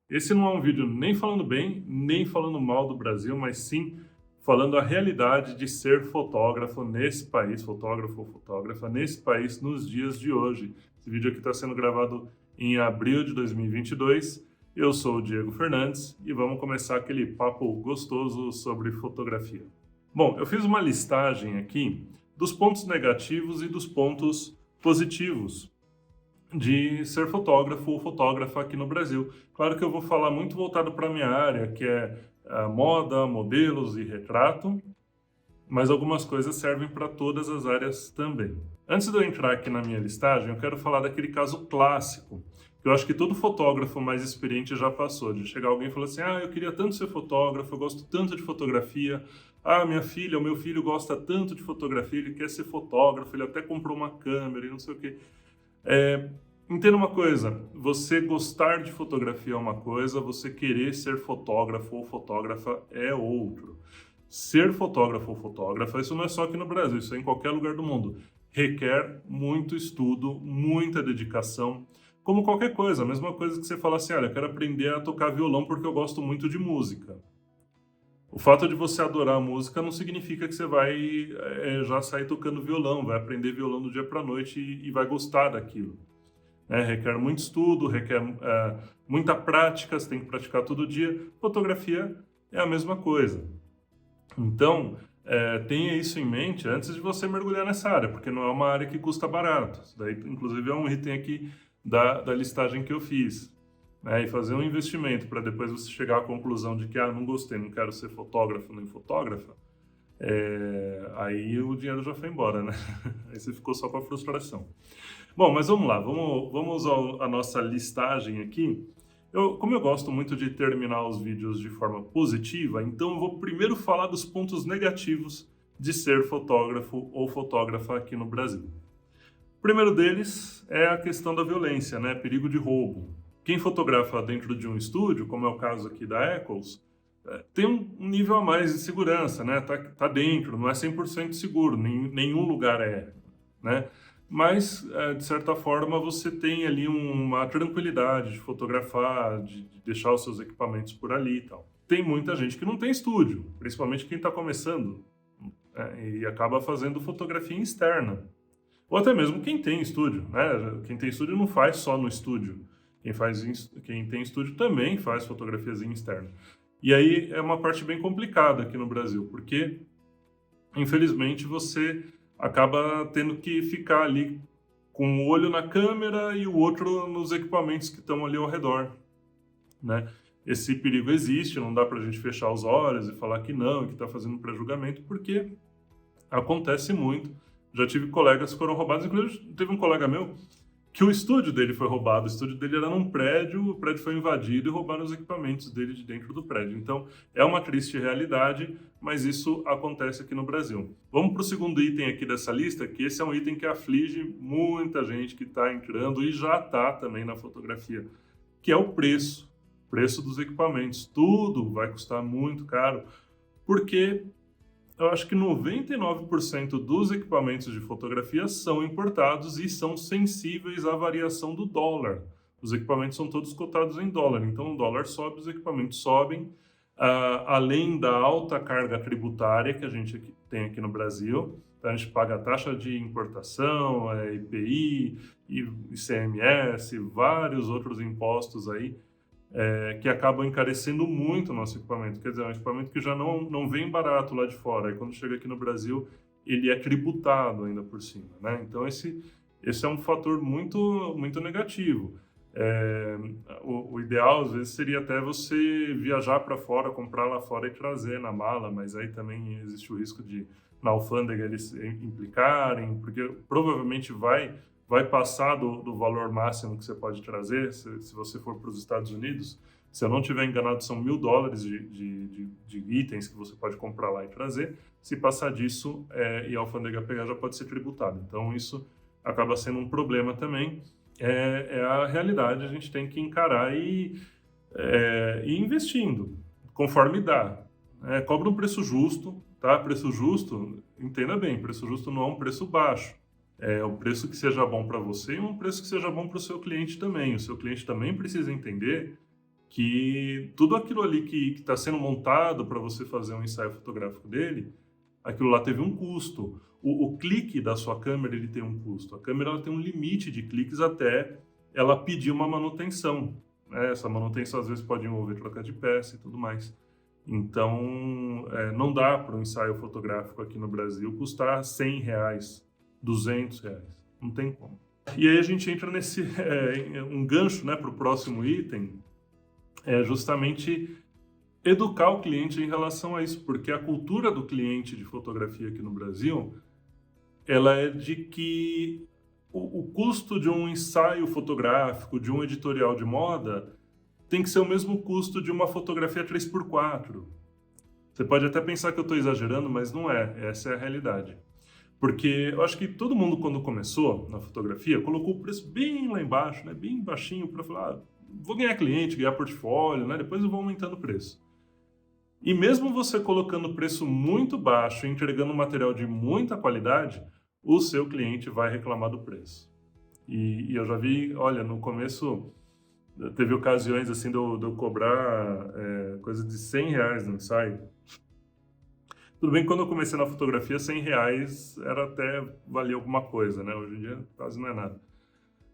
Esse não é um vídeo nem falando bem, nem falando mal do Brasil, mas sim falando a realidade de ser fotógrafo nesse país, fotógrafo ou fotógrafa nesse país nos dias de hoje. Esse vídeo aqui está sendo gravado em abril de 2022. Eu sou o Diego Fernandes e vamos começar aquele papo gostoso sobre fotografia. Bom, eu fiz uma listagem aqui dos pontos negativos e dos pontos positivos de ser fotógrafo ou fotógrafa aqui no Brasil. Claro que eu vou falar muito voltado para a minha área, que é a moda, modelos e retrato, mas algumas coisas servem para todas as áreas também. Antes de eu entrar aqui na minha listagem, eu quero falar daquele caso clássico, que eu acho que todo fotógrafo mais experiente já passou, de chegar alguém e falar assim, eu queria tanto ser fotógrafo, eu gosto tanto de fotografia, minha filha, o meu filho gosta tanto de fotografia, ele quer ser fotógrafo, ele até comprou uma câmera e não sei o quê. Entenda uma coisa, você gostar de fotografia é uma coisa, você querer ser fotógrafo ou fotógrafa é outro. Ser fotógrafo ou fotógrafa, isso não é só aqui no Brasil, isso é em qualquer lugar do mundo. Requer muito estudo, muita dedicação, como qualquer coisa. A mesma coisa que você falar assim, eu quero aprender a tocar violão porque eu gosto muito de música. O fato de você adorar a música não significa que você vai já sair tocando violão, vai aprender violão do dia para a noite e vai gostar daquilo. Requer muito estudo, requer muita prática, você tem que praticar todo dia. Fotografia é a mesma coisa. Então, tenha isso em mente antes de você mergulhar nessa área, porque não é uma área que custa barato. Isso daí, inclusive, é um item aqui da listagem que eu fiz. E fazer um investimento para depois você chegar à conclusão de que, não gostei, não quero ser fotógrafo nem fotógrafa, aí o dinheiro já foi embora, né? Aí você ficou só com a frustração. Bom, mas vamos lá, vamos à nossa listagem aqui. Como eu gosto muito de terminar os vídeos de forma positiva, então eu vou primeiro falar dos pontos negativos de ser fotógrafo ou fotógrafa aqui no Brasil. O primeiro deles é a questão da violência, perigo de roubo. Quem fotografa dentro de um estúdio, como é o caso aqui da Eccles, tem um nível a mais de segurança, tá dentro, não é 100% seguro, nenhum lugar é, Mas, de certa forma, você tem ali uma tranquilidade de fotografar, de deixar os seus equipamentos por ali e tal. Tem muita gente que não tem estúdio, principalmente quem está começando, e acaba fazendo fotografia externa. Ou até mesmo quem tem estúdio, Quem tem estúdio não faz só no estúdio. Quem tem estúdio também faz fotografias externa. E aí é uma parte bem complicada aqui no Brasil, porque, infelizmente, você acaba tendo que ficar ali com um olho na câmera e o outro nos equipamentos que estão ali ao redor, Esse perigo existe, não dá para a gente fechar os olhos e falar que não, que está fazendo pré-julgamento, porque acontece muito. Já tive colegas que foram roubados, inclusive teve um colega meu que o estúdio dele foi roubado, o estúdio dele era num prédio, o prédio foi invadido e roubaram os equipamentos dele de dentro do prédio. Então, é uma triste realidade, mas isso acontece aqui no Brasil. Vamos para o segundo item aqui dessa lista, que esse é um item que aflige muita gente que está entrando e já está também na fotografia, que é o preço dos equipamentos. Tudo vai custar muito caro, porque eu acho que 99% dos equipamentos de fotografia são importados e são sensíveis à variação do dólar. Os equipamentos são todos cotados em dólar, então o dólar sobe, os equipamentos sobem, além da alta carga tributária que a gente tem aqui no Brasil. Então, a gente paga a taxa de importação, IPI, ICMS, vários outros impostos aí, que acabam encarecendo muito o nosso equipamento. Quer dizer, é um equipamento que já não vem barato lá de fora. E quando chega aqui no Brasil, ele é tributado ainda por cima, Então, esse é um fator muito, muito negativo. O ideal, às vezes, seria até você viajar para fora, comprar lá fora e trazer na mala, mas aí também existe o risco de, na alfândega, eles implicarem, porque provavelmente vai passar do valor máximo que você pode trazer, se você for para os Estados Unidos. Se eu não estiver enganado, são $1.000 de itens que você pode comprar lá e trazer. Se passar disso e a alfândega pegar, já pode ser tributado. Então, isso acaba sendo um problema também. É a realidade, a gente tem que encarar e ir investindo, conforme dá. Cobra um preço justo, tá? Preço justo, entenda bem, preço justo não é um preço baixo. É um preço que seja bom para você e um preço que seja bom para o seu cliente também. O seu cliente também precisa entender que tudo aquilo ali que está sendo montado para você fazer um ensaio fotográfico dele, aquilo lá teve um custo. O clique da sua câmera, ele tem um custo. A câmera ela tem um limite de cliques até ela pedir uma manutenção, né? Essa manutenção às vezes pode envolver troca de peça e tudo mais. Então, não dá para um ensaio fotográfico aqui no Brasil custar R$100, R$200. Não tem como. E aí a gente entra nesse um gancho, né, para o próximo item, é justamente educar o cliente em relação a isso, porque a cultura do cliente de fotografia aqui no Brasil, ela é de que o custo de um ensaio fotográfico, de um editorial de moda, tem que ser o mesmo custo de uma fotografia 3x4. Você pode até pensar que eu estou exagerando, mas não é. Essa é a realidade. Porque eu acho que todo mundo, quando começou na fotografia, colocou o preço bem lá embaixo, né? Bem baixinho, para falar, vou ganhar cliente, ganhar portfólio, né? Depois eu vou aumentando o preço. E mesmo você colocando o preço muito baixo e entregando um material de muita qualidade, o seu cliente vai reclamar do preço. E eu já vi, olha, no começo teve ocasiões assim de eu cobrar coisa de R$100 no ensaio. Tudo bem que quando eu comecei na fotografia, R$100 era até valia alguma coisa, né? Hoje em dia quase não é nada.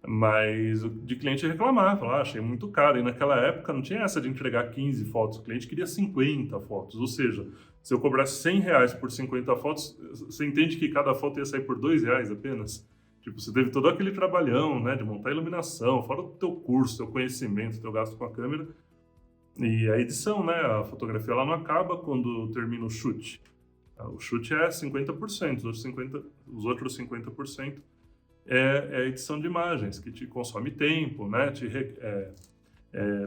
Mas de cliente reclamar, falar, achei muito caro. E naquela época não tinha essa de entregar 15 fotos, o cliente queria 50 fotos. Ou seja, se eu cobrasse R$100 por 50 fotos, você entende que cada foto ia sair por R$2 apenas? Tipo, você teve todo aquele trabalhão, né, de montar a iluminação, fora o teu curso, teu conhecimento, teu gasto com a câmera. E a edição, né, a fotografia ela não acaba quando termina o shoot. O shoot é 50%, os outros 50% é a edição de imagens, que te consome tempo, né,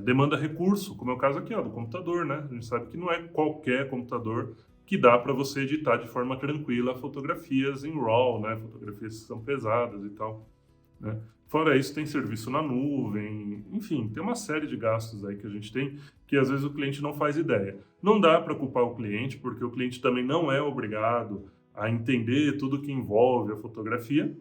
demanda recurso, como é o caso aqui, ó, do computador, né? A gente sabe que não é qualquer computador que dá para você editar de forma tranquila fotografias em RAW, né? Fotografias que são pesadas e tal, né? Fora isso, tem serviço na nuvem, enfim, tem uma série de gastos aí que a gente tem que às vezes o cliente não faz ideia. Não dá para culpar o cliente, porque o cliente também não é obrigado a entender tudo que envolve a fotografia,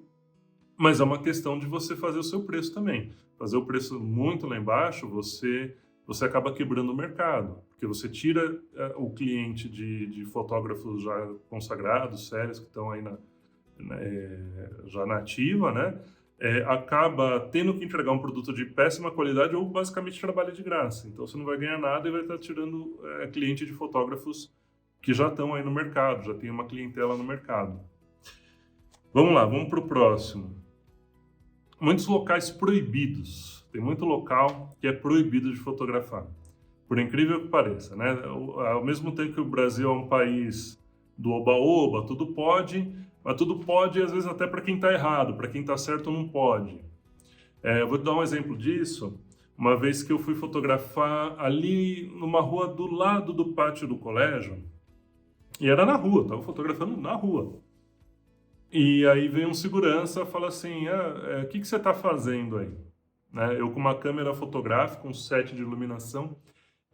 mas é uma questão de você fazer o seu preço também. Fazer o preço muito lá embaixo, você acaba quebrando o mercado, porque você tira o cliente de fotógrafos já consagrados, sérios, que estão aí já na ativa, né? Acaba tendo que entregar um produto de péssima qualidade ou basicamente trabalha de graça. Então você não vai ganhar nada e vai estar tirando cliente de fotógrafos que já estão aí no mercado, já tem uma clientela no mercado. Vamos lá, vamos para o próximo. Muitos locais proibidos. Tem muito local que é proibido de fotografar. Por incrível que pareça, né? Ao mesmo tempo que o Brasil é um país do oba-oba, tudo pode, mas tudo pode às vezes até para quem está errado, para quem está certo não pode. Eu vou te dar um exemplo disso. Uma vez que eu fui fotografar ali numa rua do lado do pátio do colégio, e era na rua, estava fotografando na rua. E aí vem um segurança e fala assim, o que você está fazendo aí? Né? Eu com uma câmera fotográfica, um set de iluminação,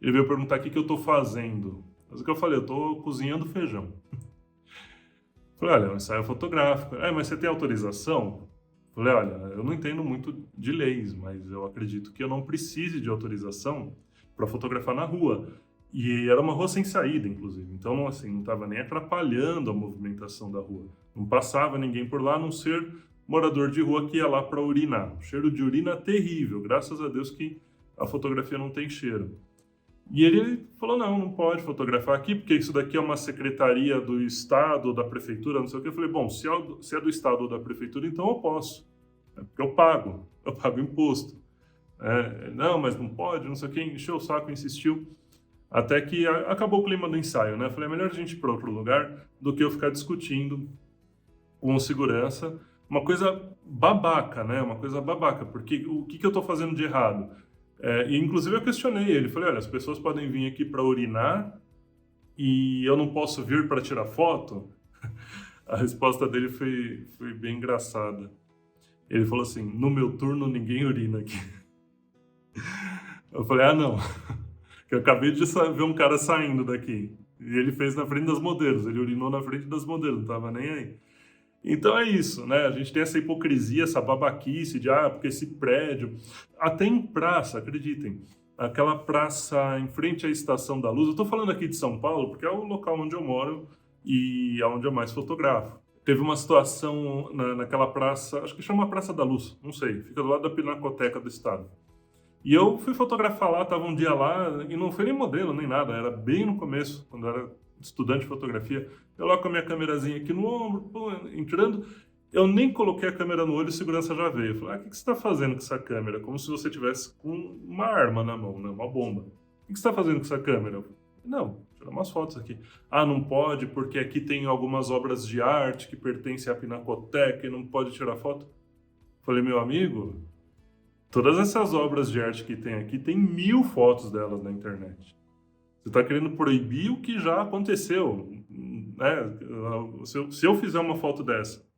ele veio perguntar o que eu estou fazendo. Mas o que eu falei, eu estou cozinhando feijão. Falei, olha, é um ensaio fotográfico. Mas você tem autorização? Falei, olha, eu não entendo muito de leis, mas eu acredito que eu não precise de autorização para fotografar na rua. E era uma rua sem saída, inclusive. Então, assim, não estava nem atrapalhando a movimentação da rua. Não passava ninguém por lá, a não ser morador de rua que ia lá para urinar. O cheiro de urina terrível. Graças a Deus que a fotografia não tem cheiro. E ele falou, não pode fotografar aqui, porque isso daqui é uma secretaria do Estado ou da Prefeitura, não sei o quê. Eu falei, bom, se é do Estado ou da Prefeitura, então eu posso. Porque eu pago imposto. Não, mas não pode, não sei o quê. Encheu o saco, insistiu. Até que acabou o clima do ensaio, né? Eu falei, é melhor a gente ir para outro lugar do que eu ficar discutindo com o segurança. Uma coisa babaca, né? Uma coisa babaca, porque o que eu estou fazendo de errado? E inclusive eu questionei ele, falei, olha, as pessoas podem vir aqui para urinar e eu não posso vir para tirar foto? A resposta dele foi bem engraçada. Ele falou assim, no meu turno ninguém urina aqui. Eu falei, não... Eu acabei de ver um cara saindo daqui. E ele fez na frente das modelos. Ele urinou na frente das modelos, não estava nem aí. Então é isso, né? A gente tem essa hipocrisia, essa babaquice de, porque esse prédio... Até em praça, acreditem. aquela praça em frente à Estação da Luz. Eu estou falando aqui de São Paulo porque é o local onde eu moro e é onde eu mais fotografo. Teve uma situação naquela praça, acho que chama Praça da Luz, não sei, fica do lado da Pinacoteca do Estado. E eu fui fotografar lá, estava um dia lá, e não foi nem modelo, nem nada, era bem no começo, quando eu era estudante de fotografia. Eu lá com a minha câmerazinha aqui no ombro, pô, entrando, eu nem coloquei a câmera no olho e a segurança já veio. Eu falei, o que você está fazendo com essa câmera? Como se você tivesse com uma arma na mão, né? Uma bomba. O que você está fazendo com essa câmera? Eu falei, não, tirar umas fotos aqui. Ah, não pode, porque aqui tem algumas obras de arte que pertencem à Pinacoteca e não pode tirar foto. Eu falei, meu amigo, todas essas obras de arte que tem aqui, tem 1000 fotos delas na internet. Você está querendo proibir o que já aconteceu, né? Se eu fizer uma foto dessa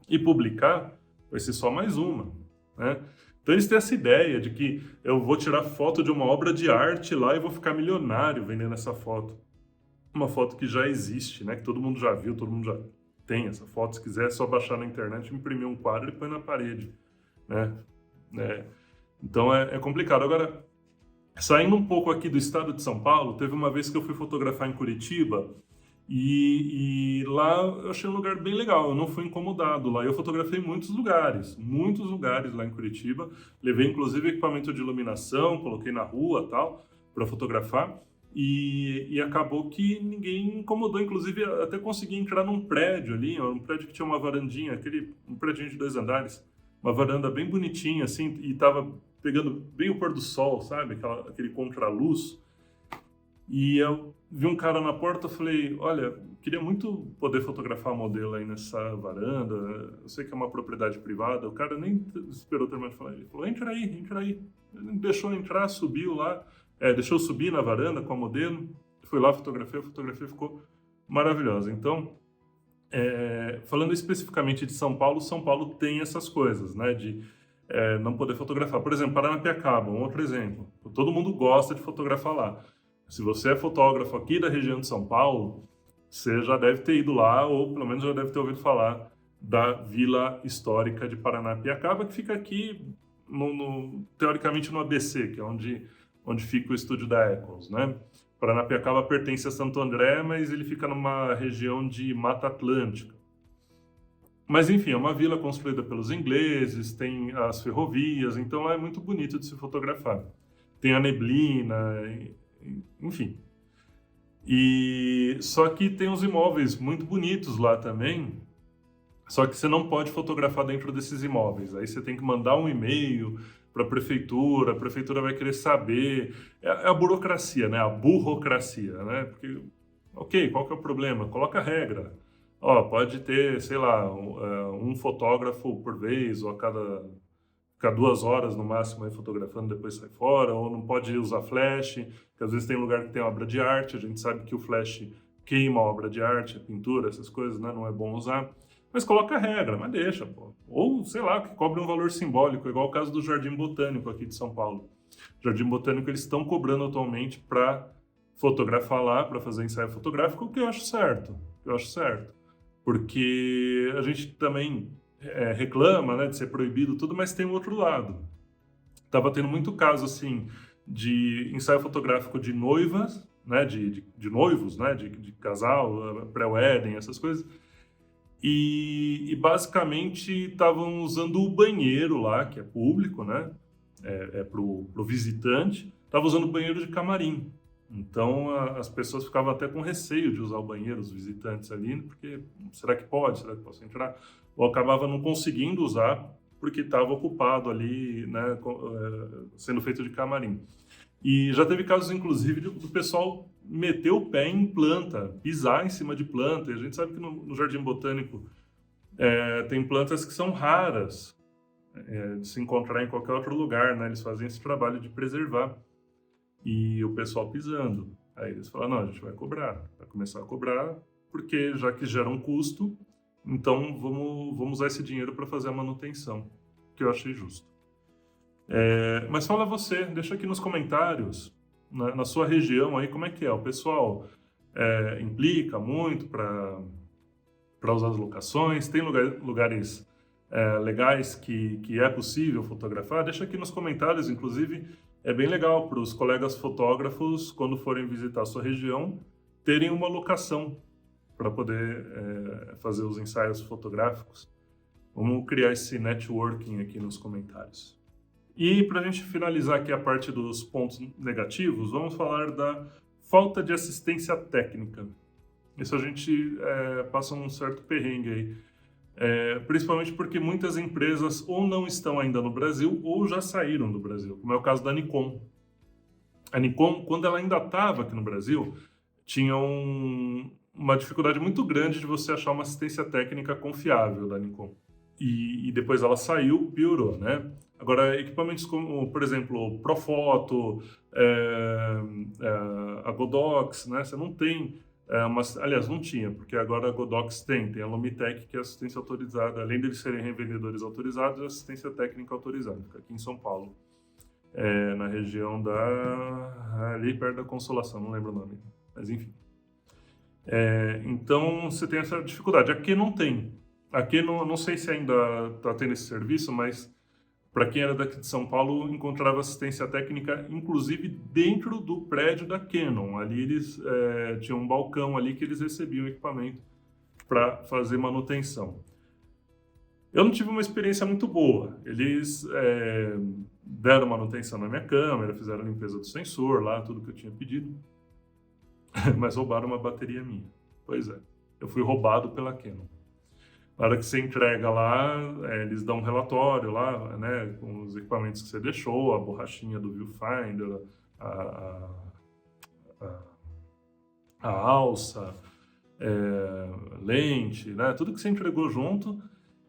e publicar, vai ser só mais uma, né? Então eles têm essa ideia de que eu vou tirar foto de uma obra de arte lá e vou ficar milionário vendendo essa foto. Uma foto que já existe, né? Que todo mundo já viu, todo mundo já tem essa foto. Se quiser, é só baixar na internet, imprimir um quadro e põe na parede, né? Então é complicado. Agora, saindo um pouco aqui do estado de São Paulo, teve uma vez que eu fui fotografar em Curitiba e lá eu achei um lugar bem legal, eu não fui incomodado lá. Eu fotografei muitos lugares lá em Curitiba. Levei inclusive equipamento de iluminação, coloquei na rua tal, para fotografar. E acabou que ninguém incomodou, inclusive até consegui entrar num prédio ali, um prédio que tinha uma varandinha, um prédio de 2 andares, uma varanda bem bonitinha assim, e tava pegando bem o pôr do sol, sabe? Aquele contraluz. E eu vi um cara na porta, eu falei, olha, queria muito poder fotografar a modelo aí nessa varanda, eu sei que é uma propriedade privada. O cara nem esperou terminar de falar, ele falou, entra aí. Ele me deixou entrar, subiu lá, deixou eu subir na varanda com a modelo, fui lá, fotografei, a fotografia ficou maravilhosa. Então, falando especificamente de São Paulo tem essas coisas, né, de não poder fotografar. Por exemplo, Paranapiacaba, um outro exemplo. Todo mundo gosta de fotografar lá. Se você é fotógrafo aqui da região de São Paulo, você já deve ter ido lá, ou pelo menos já deve ter ouvido falar da Vila Histórica de Paranapiacaba, que fica aqui, teoricamente, no ABC, que é onde fica o estúdio da Eccles, né? Paranapiacaba pertence a Santo André, mas ele fica numa região de Mata Atlântica. Mas, enfim, é uma vila construída pelos ingleses, tem as ferrovias, então lá é muito bonito de se fotografar. Tem a neblina, enfim. E só que tem uns imóveis muito bonitos lá também, só que você não pode fotografar dentro desses imóveis. Aí você tem que mandar um e-mail para a prefeitura vai querer saber. É a burocracia, né? A burocracia, né? Porque, ok, qual que é o problema? Coloca regra. Ó, pode ter, sei lá, um fotógrafo por vez, ou ficar 2 horas no máximo aí fotografando, depois sai fora, ou não pode usar flash, que às vezes tem lugar que tem obra de arte, a gente sabe que o flash queima a obra de arte, a pintura, essas coisas, né? Não é bom usar. Mas coloca a regra, mas deixa, pô. Ou, sei lá, que cobre um valor simbólico, igual o caso do Jardim Botânico aqui de São Paulo. Jardim Botânico eles estão cobrando atualmente para fotografar lá, para fazer ensaio fotográfico, o que eu acho certo. Porque a gente também reclama, né, de ser proibido tudo, mas tem o outro lado. Tava tendo muito caso, assim, de ensaio fotográfico de noivas, né, de noivos, né, de casal, pré-wedding, essas coisas. E basicamente estavam usando o banheiro lá, que é público, né, pro visitante, estavam usando o banheiro de camarim. Então as pessoas ficavam até com receio de usar o banheiro, os visitantes ali, porque será que pode? Será que posso entrar? Ou acabava não conseguindo usar porque estava ocupado ali, né, sendo feito de camarim. E já teve casos, inclusive, do pessoal meter o pé em planta, pisar em cima de planta. E a gente sabe que no Jardim Botânico tem plantas que são raras de se encontrar em qualquer outro lugar, né? Eles fazem esse trabalho de preservar. E o pessoal pisando. Aí eles falaram, não, a gente vai começar a cobrar, porque já que gera um custo, então vamos usar esse dinheiro para fazer a manutenção, que eu achei justo. Mas fala você, deixa aqui nos comentários, na sua região aí, como é que é? O pessoal implica muito para usar as locações? Tem lugares legais que é possível fotografar? Deixa aqui nos comentários, inclusive, é bem legal para os colegas fotógrafos, quando forem visitar a sua região, terem uma locação para poder fazer os ensaios fotográficos. Vamos criar esse networking aqui nos comentários. E para a gente finalizar aqui a parte dos pontos negativos, vamos falar da falta de assistência técnica. Isso a gente passa um certo perrengue aí. Principalmente porque muitas empresas ou não estão ainda no Brasil ou já saíram do Brasil, como é o caso da Nikon. A Nikon, quando ela ainda estava aqui no Brasil, tinha uma dificuldade muito grande de você achar uma assistência técnica confiável da Nikon. E depois ela saiu, piorou, né? Agora, equipamentos como, por exemplo, o Profoto, a Godox, né? Você não tem... aliás, não tinha, porque agora a Godox tem a Lumitec, que é assistência autorizada, além de eles serem revendedores autorizados, é assistência técnica autorizada, fica aqui em São Paulo, na região ali perto da Consolação, não lembro o nome, mas enfim. Então, você tem essa dificuldade. Aqui não tem. Aqui, não sei se ainda está tendo esse serviço, mas para quem era daqui de São Paulo, encontrava assistência técnica, inclusive dentro do prédio da Canon. Ali eles tinham um balcão ali que eles recebiam equipamento para fazer manutenção. Eu não tive uma experiência muito boa. Eles deram manutenção na minha câmera, fizeram a limpeza do sensor lá, tudo que eu tinha pedido, mas roubaram uma bateria minha. Pois é, eu fui roubado pela Canon. Na hora que você entrega lá, eles dão um relatório lá, né, com os equipamentos que você deixou, a borrachinha do viewfinder, a alça, lente, né, tudo que você entregou junto,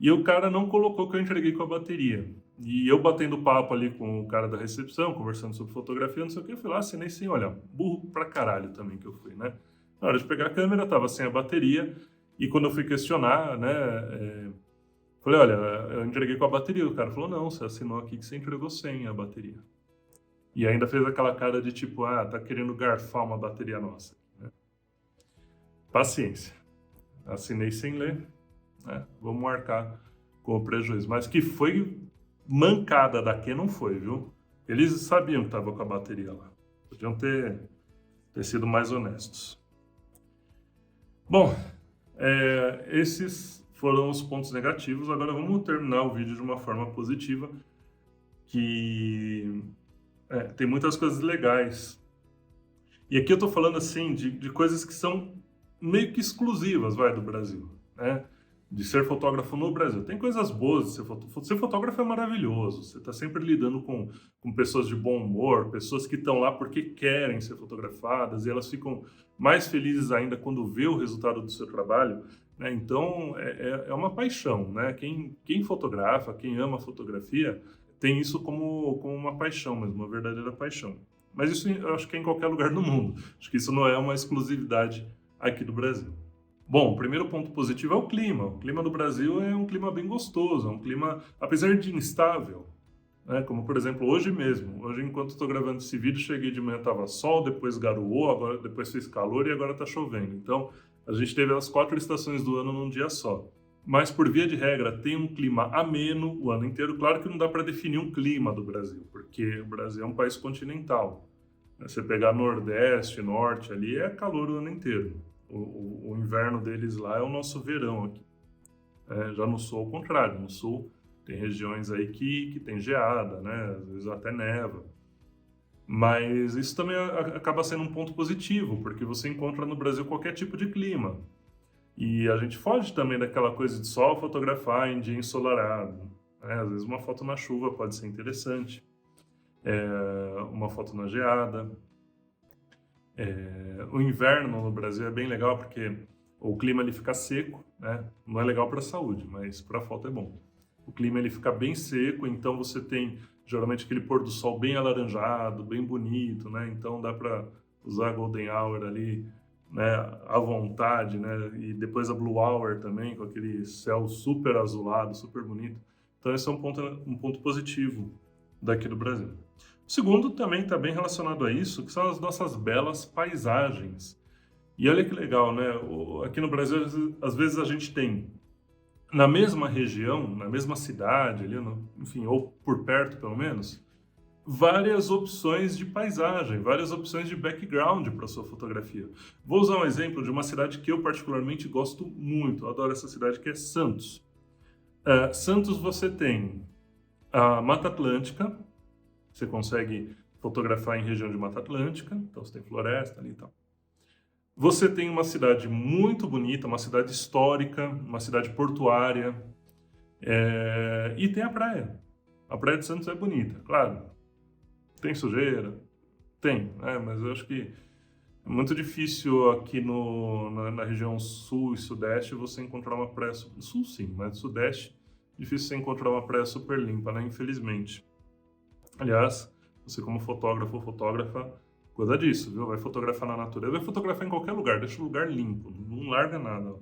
e o cara não colocou que eu entreguei com a bateria. E eu batendo papo ali com o cara da recepção, conversando sobre fotografia, não sei o que, eu fui lá, assinei sem olhar. Burro pra caralho também que eu fui, né. Na hora de pegar a câmera, tava sem a bateria. E quando eu fui questionar, né, falei, olha, eu entreguei com a bateria. O cara falou, não, você assinou aqui que você entregou sem a bateria. E ainda fez aquela cara de tipo, tá querendo garfar uma bateria nossa. Né? Paciência. Assinei sem ler, né? Vamos marcar com o prejuízo. Mas que foi mancada daqui, não foi, viu? Eles sabiam que estava com a bateria lá. Podiam ter sido mais honestos. Bom... esses foram os pontos negativos. Agora vamos terminar o vídeo de uma forma positiva, que tem muitas coisas legais. E aqui eu estou falando assim de coisas que são meio que exclusivas, do Brasil, né? De ser fotógrafo no Brasil. Tem coisas boas de ser fotógrafo. Ser fotógrafo é maravilhoso. Você está sempre lidando com pessoas de bom humor, pessoas que estão lá porque querem ser fotografadas e elas ficam mais felizes ainda quando vê o resultado do seu trabalho. Né? Então, é uma paixão. Né? Quem fotografa, quem ama fotografia, tem isso como uma paixão mesmo, uma verdadeira paixão. Mas isso eu acho que é em qualquer lugar do mundo. Acho que isso não é uma exclusividade aqui do Brasil. Bom, o primeiro ponto positivo é o clima. O clima do Brasil é um clima bem gostoso, é um clima, apesar de instável, né? Como, por exemplo, hoje mesmo. Hoje, enquanto estou gravando esse vídeo, cheguei de manhã, estava sol, depois garoou, depois fez calor e agora está chovendo. Então, a gente teve as 4 estações do ano num dia só. Mas, por via de regra, tem um clima ameno o ano inteiro. Claro que não dá para definir um clima do Brasil, porque o Brasil é um país continental. Você pegar Nordeste, Norte, ali é calor o ano inteiro. O inverno deles lá é o nosso verão aqui. Já no sul, ao contrário. No sul, tem regiões aí que tem geada, né? Às vezes até neva. Mas isso também acaba sendo um ponto positivo, porque você encontra no Brasil qualquer tipo de clima. E a gente foge também daquela coisa de só fotografar em dia ensolarado. Né? Às vezes uma foto na chuva pode ser interessante. Uma foto na geada. O inverno no Brasil é bem legal porque o clima ele fica seco, né? Não é legal para a saúde, mas para a foto é bom. O clima ele fica bem seco, então você tem geralmente aquele pôr do sol bem alaranjado, bem bonito, né? Então dá para usar a Golden Hour ali, né, à vontade, né? E depois a Blue Hour também, com aquele céu super azulado, super bonito. Então esse é um ponto positivo daqui do Brasil. O segundo também está bem relacionado a isso, que são as nossas belas paisagens. E olha que legal, né? Aqui no Brasil, às vezes a gente tem, na mesma região, na mesma cidade, ali, enfim, ou por perto pelo menos, várias opções de paisagem, várias opções de background para sua fotografia. Vou usar um exemplo de uma cidade que eu particularmente gosto muito, eu adoro essa cidade, que é Santos. Santos você tem a Mata Atlântica, você consegue fotografar em região de Mata Atlântica, então você tem floresta ali e tal. Você tem uma cidade muito bonita, uma cidade histórica, uma cidade portuária, e tem a praia. A Praia de Santos é bonita, claro. Tem sujeira? Tem, mas eu acho que é muito difícil aqui na região sul e sudeste você encontrar uma praia... Sul sim, mas sudeste, difícil você encontrar uma praia super limpa, né? Infelizmente. Aliás, você como fotógrafo ou fotógrafa, cuida disso, viu? Vai fotografar na natureza, vai fotografar em qualquer lugar, deixa o lugar limpo, não larga nada.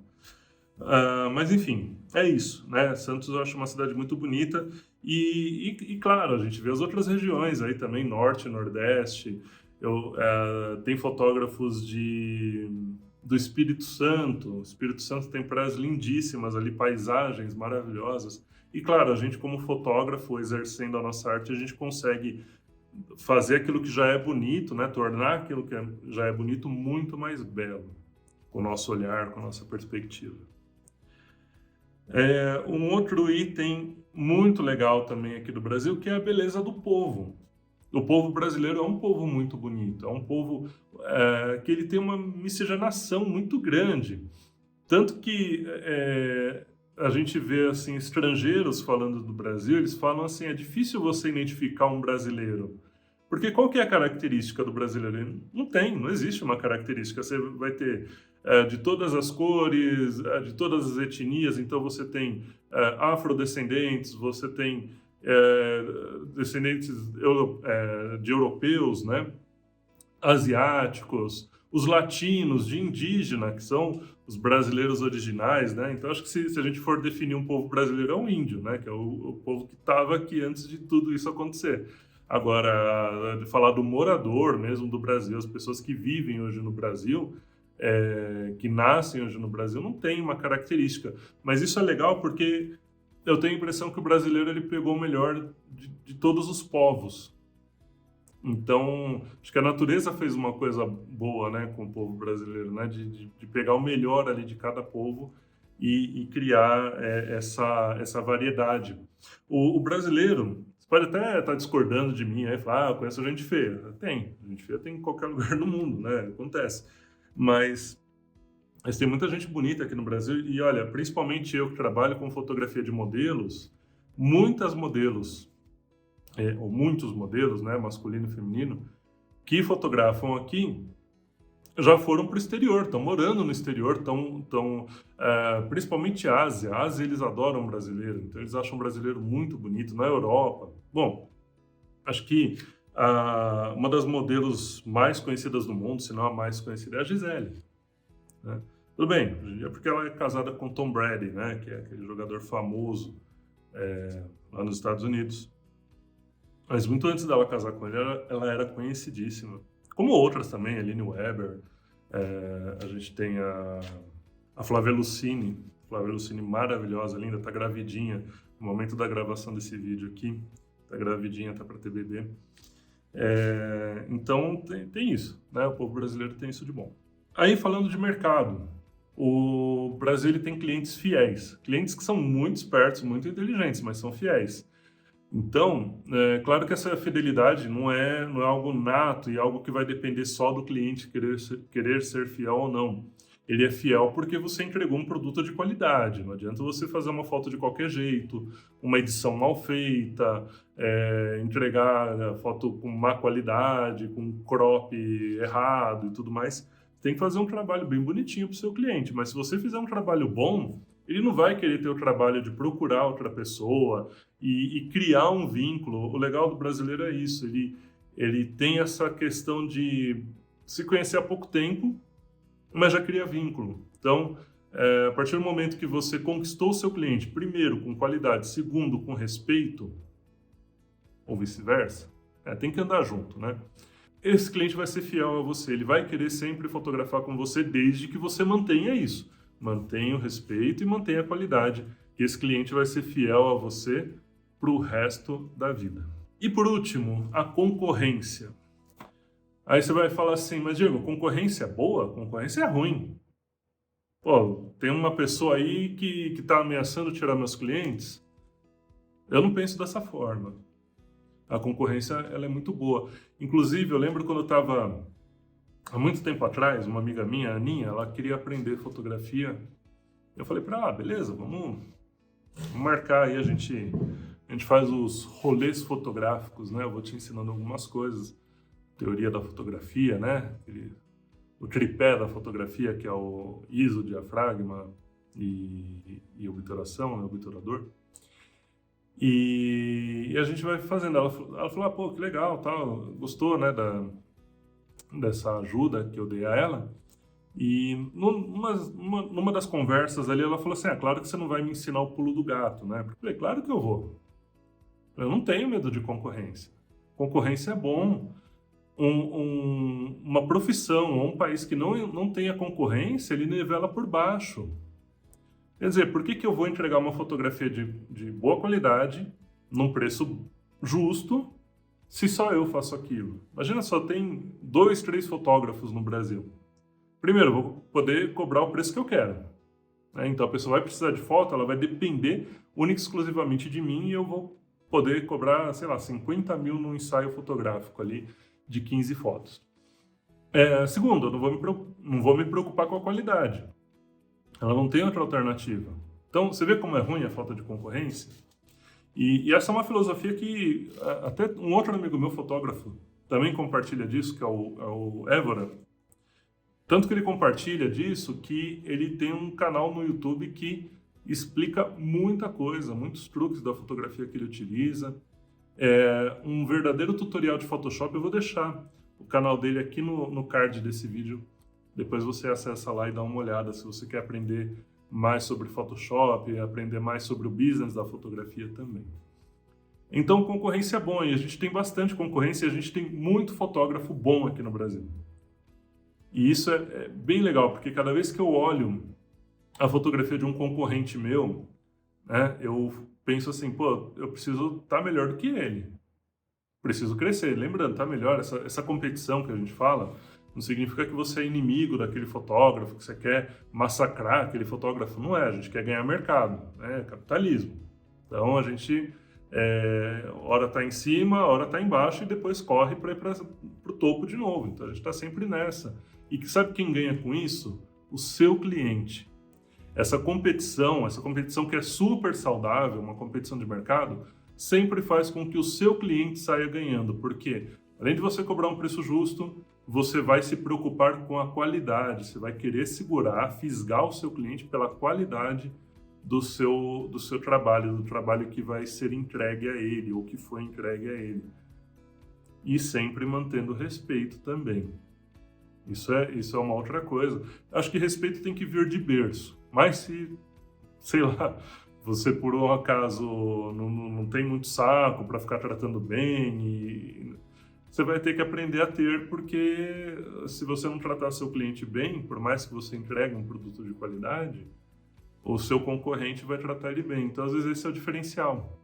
Mas enfim, é isso, né? Santos eu acho uma cidade muito bonita e claro, a gente vê as outras regiões aí também, norte, nordeste. Tem fotógrafos do Espírito Santo. O Espírito Santo tem praias lindíssimas ali, paisagens maravilhosas. E claro, a gente como fotógrafo, exercendo a nossa arte, a gente consegue fazer aquilo que já é bonito, né? Tornar aquilo que já é bonito muito mais belo, com o nosso olhar, com a nossa perspectiva. Um outro item muito legal também aqui do Brasil, que é a beleza do povo. O povo brasileiro é um povo muito bonito, é um povo que ele tem uma miscigenação muito grande. Tanto que a gente vê assim, estrangeiros falando do Brasil, eles falam assim, é difícil você identificar um brasileiro. Porque qual que é a característica do brasileiro? Não existe uma característica. Você vai ter de todas as cores, de todas as etnias, então você tem afrodescendentes, você tem descendentes de europeus, né? Asiáticos, os latinos, de indígena, que são os brasileiros originais, né? Então acho que se a gente for definir um povo brasileiro, é um índio, né? Que é o povo que estava aqui antes de tudo isso acontecer. Agora, de falar do morador mesmo do Brasil, as pessoas que vivem hoje no Brasil, que nascem hoje no Brasil, não tem uma característica. Mas isso é legal porque eu tenho a impressão que o brasileiro ele pegou o melhor de todos os povos. Então, acho que a natureza fez uma coisa boa, né, com o povo brasileiro, né, de pegar o melhor ali de cada povo e criar essa variedade. O brasileiro... Pode até estar discordando de mim, aí falar, eu conheço gente feia. Gente feia tem em qualquer lugar do mundo, né? Acontece. Mas tem muita gente bonita aqui no Brasil e, olha, principalmente eu que trabalho com fotografia de modelos, muitas modelos, ou muitos modelos, né, masculino e feminino, que fotografam aqui, já foram para o exterior, estão morando no exterior, principalmente Ásia. A Ásia, eles adoram brasileiro, então eles acham o brasileiro muito bonito. Na Europa, bom, acho que uma das modelos mais conhecidas do mundo, se não a mais conhecida, é a Gisele. Né? Tudo bem, é porque ela é casada com Tom Brady, né, que é aquele jogador famoso lá nos Estados Unidos. Mas muito antes dela casar com ele, ela era conhecidíssima. Como outras também, a Aline Weber, a gente tem a Flávia Lucchini maravilhosa, linda, tá gravidinha no momento da gravação desse vídeo aqui, tá gravidinha, tá para ter bebê. Então tem isso, né? O povo brasileiro tem isso de bom. Aí falando de mercado, o Brasil ele tem clientes fiéis, clientes que são muito espertos, muito inteligentes, mas são fiéis. Então, claro que essa fidelidade não é algo nato e algo que vai depender só do cliente querer ser fiel ou não. Ele é fiel porque você entregou um produto de qualidade. Não adianta você fazer uma foto de qualquer jeito, uma edição mal feita, entregar a foto com má qualidade, com crop errado e tudo mais. Tem que fazer um trabalho bem bonitinho para o seu cliente, mas se você fizer um trabalho bom, ele não vai querer ter o trabalho de procurar outra pessoa e criar um vínculo. O legal do brasileiro é isso, ele tem essa questão de se conhecer há pouco tempo, mas já cria vínculo. Então, a partir do momento que você conquistou o seu cliente, primeiro, com qualidade, segundo, com respeito, ou vice-versa, tem que andar junto, né? Esse cliente vai ser fiel a você, ele vai querer sempre fotografar com você desde que você mantenha isso. Mantenha o respeito e mantenha a qualidade. Esse cliente vai ser fiel a você para o resto da vida. E por último, a concorrência. Aí você vai falar assim, mas Diego, concorrência é boa? Concorrência é ruim. Pô, tem uma pessoa aí que está ameaçando tirar meus clientes? Eu não penso dessa forma. A concorrência, ela é muito boa. Inclusive, eu lembro quando eu estava, há muito tempo atrás, uma amiga minha, a Aninha, ela queria aprender fotografia. Eu falei para ela, beleza, vamos marcar aí, a gente faz os rolês fotográficos, né? Eu vou te ensinando algumas coisas. Teoria da fotografia, né? O tripé da fotografia, que é o ISO, diafragma e obturação, né? Obturador. E a gente vai fazendo. Ela falou, pô, que legal, tal, gostou, né, dessa ajuda que eu dei a ela. E numa das conversas ali, ela falou assim, claro que você não vai me ensinar o pulo do gato, né? Eu falei, claro que eu vou. Eu não tenho medo de concorrência. Concorrência é bom. Uma profissão ou um país que não tenha concorrência, ele nivela por baixo. Quer dizer, por que eu vou entregar uma fotografia de boa qualidade, num preço justo, se só eu faço aquilo? Imagina só, tem 2, 3 fotógrafos no Brasil. Primeiro, eu vou poder cobrar o preço que eu quero. Né? Então a pessoa vai precisar de foto, ela vai depender única e exclusivamente de mim e eu vou poder cobrar, sei lá, 50 mil num ensaio fotográfico ali de 15 fotos. Segundo, eu não vou me preocupar com a qualidade. Ela não tem outra alternativa. Então, você vê como é ruim a falta de concorrência? E essa é uma filosofia que até um outro amigo meu, fotógrafo, também compartilha disso, que é o Évora. Tanto que ele compartilha disso que ele tem um canal no YouTube que explica muita coisa, muitos truques da fotografia que ele utiliza. Um verdadeiro tutorial de Photoshop, eu vou deixar o canal dele aqui no card desse vídeo. Depois você acessa lá e dá uma olhada se você quer aprender mais sobre Photoshop, aprender mais sobre o business da fotografia também. Então, concorrência é bom e a gente tem bastante concorrência e a gente tem muito fotógrafo bom aqui no Brasil. E isso é bem legal, porque cada vez que eu olho a fotografia de um concorrente meu, né, eu penso assim, pô, eu preciso estar melhor do que ele. Preciso crescer. Lembrando, tá melhor, essa competição que a gente fala, não significa que você é inimigo daquele fotógrafo, que você quer massacrar aquele fotógrafo. Não é, a gente quer ganhar mercado, né? Capitalismo. Então a gente, hora está em cima, hora está embaixo e depois corre para ir para o topo de novo. Então a gente está sempre nessa. E sabe quem ganha com isso? O seu cliente. Essa competição que é super saudável, uma competição de mercado, sempre faz com que o seu cliente saia ganhando. Porque além de você cobrar um preço justo, você vai se preocupar com a qualidade, você vai querer segurar, fisgar o seu cliente pela qualidade do seu trabalho, do trabalho que vai ser entregue a ele ou que foi entregue a ele. E sempre mantendo respeito também. Isso é uma outra coisa. Acho que respeito tem que vir de berço. Mas se, sei lá, você por um acaso não tem muito saco para ficar tratando bem, você vai ter que aprender a ter, porque se você não tratar seu cliente bem, por mais que você entregue um produto de qualidade, o seu concorrente vai tratar ele bem. Então, às vezes, esse é o diferencial.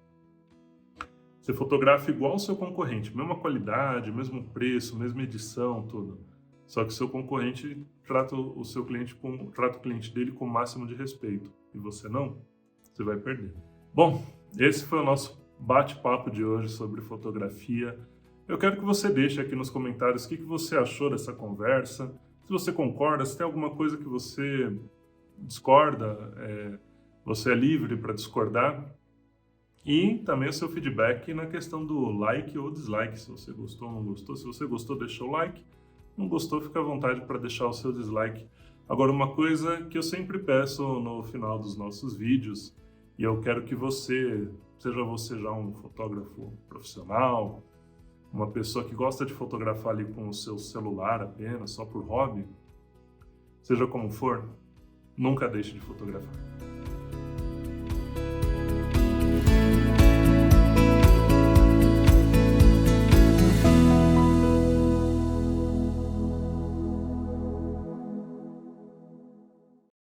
Você fotografa igual ao seu concorrente, mesma qualidade, mesmo preço, mesma edição, tudo. Só que o seu concorrente trata o cliente dele com o máximo de respeito. E você não, você vai perder. Bom, esse foi o nosso bate-papo de hoje sobre fotografia. Eu quero que você deixe aqui nos comentários o que você achou dessa conversa. Se você concorda, se tem alguma coisa que você discorda, você é livre para discordar. E também o seu feedback na questão do like ou dislike, se você gostou ou não gostou. Se você gostou, deixa o like. Não gostou, fica à vontade para deixar o seu dislike. Agora, uma coisa que eu sempre peço no final dos nossos vídeos, e eu quero que seja você já um fotógrafo profissional, uma pessoa que gosta de fotografar ali com o seu celular apenas, só por hobby, seja como for, nunca deixe de fotografar.